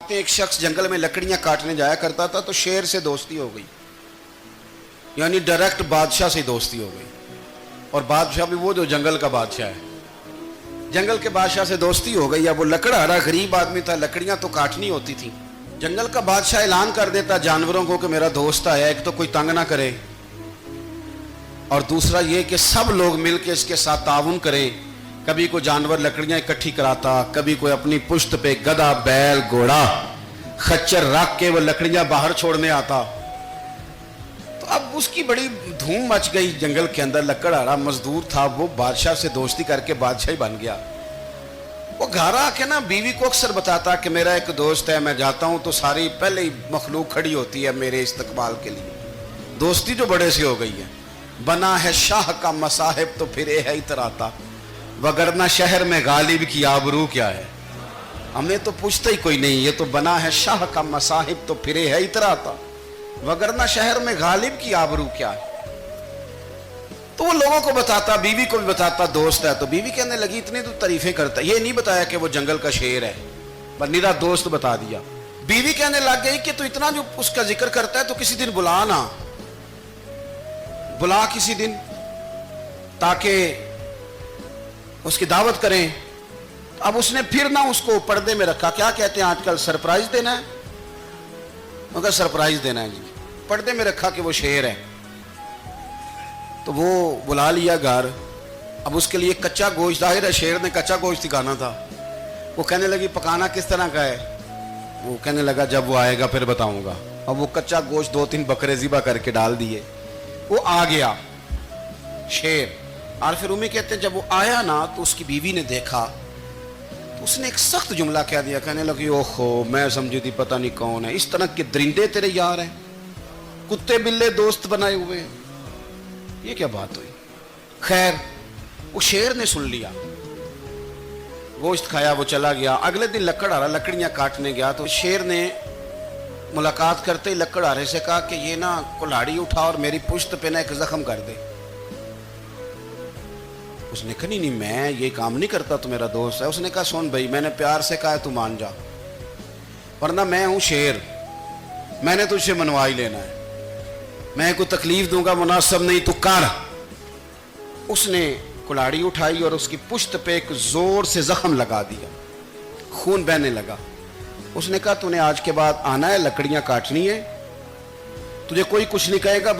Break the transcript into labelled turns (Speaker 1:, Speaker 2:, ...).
Speaker 1: فرماتے ہیں ایک شخص جنگل میں لکڑیاں کاٹنے جایا کرتا تھا تو شیر سے دوستی ہو گئی، یعنی ڈائریکٹ بادشاہ سے دوستی ہو گئی، اور بادشاہ بھی وہ جو جنگل کا بادشاہ ہے، جنگل کے بادشاہ سے دوستی ہو گئی۔ اب وہ لکڑہارا غریب آدمی تھا، لکڑیاں تو کاٹنی ہوتی تھیں۔ جنگل کا بادشاہ اعلان کر دیتا جانوروں کو کہ میرا دوست آیا، ایک تو کوئی تنگ نہ کرے، اور دوسرا یہ کہ سب لوگ مل کے اس کے ساتھ تعاون کریں۔ کبھی کوئی جانور لکڑیاں اکٹھی کراتا، کبھی کوئی اپنی پشت پہ گدھا، بیل، گھوڑا، خچر رکھ کے وہ لکڑیاں باہر چھوڑنے آتا۔ تو اب اس کی بڑی دھوم مچ گئی جنگل کے اندر۔ لکڑہارا مزدور تھا، وہ بادشاہ سے دوستی کر کے بادشاہ ہی بن گیا۔ وہ گھر آ کے نا بیوی کو اکثر بتاتا کہ میرا ایک دوست ہے، میں جاتا ہوں تو ساری پہلے ہی مخلوق کھڑی ہوتی ہے میرے استقبال کے لیے۔ دوستی جو بڑے سے ہو گئی ہے۔ بنا ہے شاہ کا مصاحب تو پھر یہ ہے اتراتا، وگرنہ شہر میں غالب کی آبرو کیا ہے۔ ہمیں تو پوچھتا ہی کوئی نہیں، یہ تو بنا ہے شاہ کا مصاحب تو پھر یہ ہے اتراتا، وگرنہ شہر میں غالب کی آبرو کیا ہے۔ تو وہ لوگوں کو بتاتا، بیوی کو بھی بتاتا دوست ہے۔ تو بیوی کہنے لگی اتنی تو تعریفیں کرتا، یہ نہیں بتایا کہ وہ جنگل کا شیر ہے، پر میرا دوست بتا دیا۔ بیوی کہنے لگ گئی کہ تو اتنا جو اس کا ذکر کرتا ہے تو کسی دن بلا نا، بلا کسی دن تاکہ اس کی دعوت کریں۔ اب اس نے پھر نہ اس کو پردے میں رکھا۔ کیا کہتے ہیں آج کل، سرپرائز دینا ہے، مگر سرپرائز دینا ہے جی، پردے میں رکھا کہ وہ شیر ہے۔ تو وہ بلا لیا گھر۔ اب اس کے لیے کچا گوشت، ظاہر ہے شیر نے کچا گوشت سکھانا تھا۔ وہ کہنے لگی پکانا کس طرح کا ہے؟ وہ کہنے لگا جب وہ آئے گا پھر بتاؤں گا۔ اب وہ کچا گوشت 2-3 بکرے ذبح کر کے ڈال دیے۔ وہ آ گیا شیر، اور پھر امی کہتے ہیں جب وہ آیا نا تو اس کی بیوی نے دیکھا تو اس نے ایک سخت جملہ کہہ دیا، کہنے لگی اوہو میں سمجھی تھی پتہ نہیں کون ہے، اس طرح کے درندے تیرے یار ہیں، کتے بلے دوست بنائے ہوئے ہیں، یہ کیا بات ہوئی؟ خیر وہ شیر نے سن لیا، گوشت کھایا، وہ چلا گیا۔ اگلے دن لکڑہارا لکڑیاں کاٹنے گیا تو شیر نے ملاقات کرتے ہی لکڑہارے سے کہا کہ یہ نا کلاڑی اٹھا اور میری پشت پہ نا ایک زخم کر دے۔ اس نے کہا نہیں میں یہ کام نہیں کرتا، تو میرا دوست ہے۔ اس نے کہا سن بھائی، میں نے پیار سے کہا ہے تو مان جا، ورنہ میں ہوں شیر، میں نے تجھ سے منوا ہی لینا ہے، میں کوئی تکلیف دوں گا مناسب نہیں، تو کر۔ اس نے کلاڑی اٹھائی اور اس کی پشت پہ ایک زور سے زخم لگا دیا، خون بہنے لگا۔ اس نے کہا تو نے آج کے بعد آنا ہے، لکڑیاں کاٹنی ہے، تجھے کوئی کچھ نہیں کہے گا۔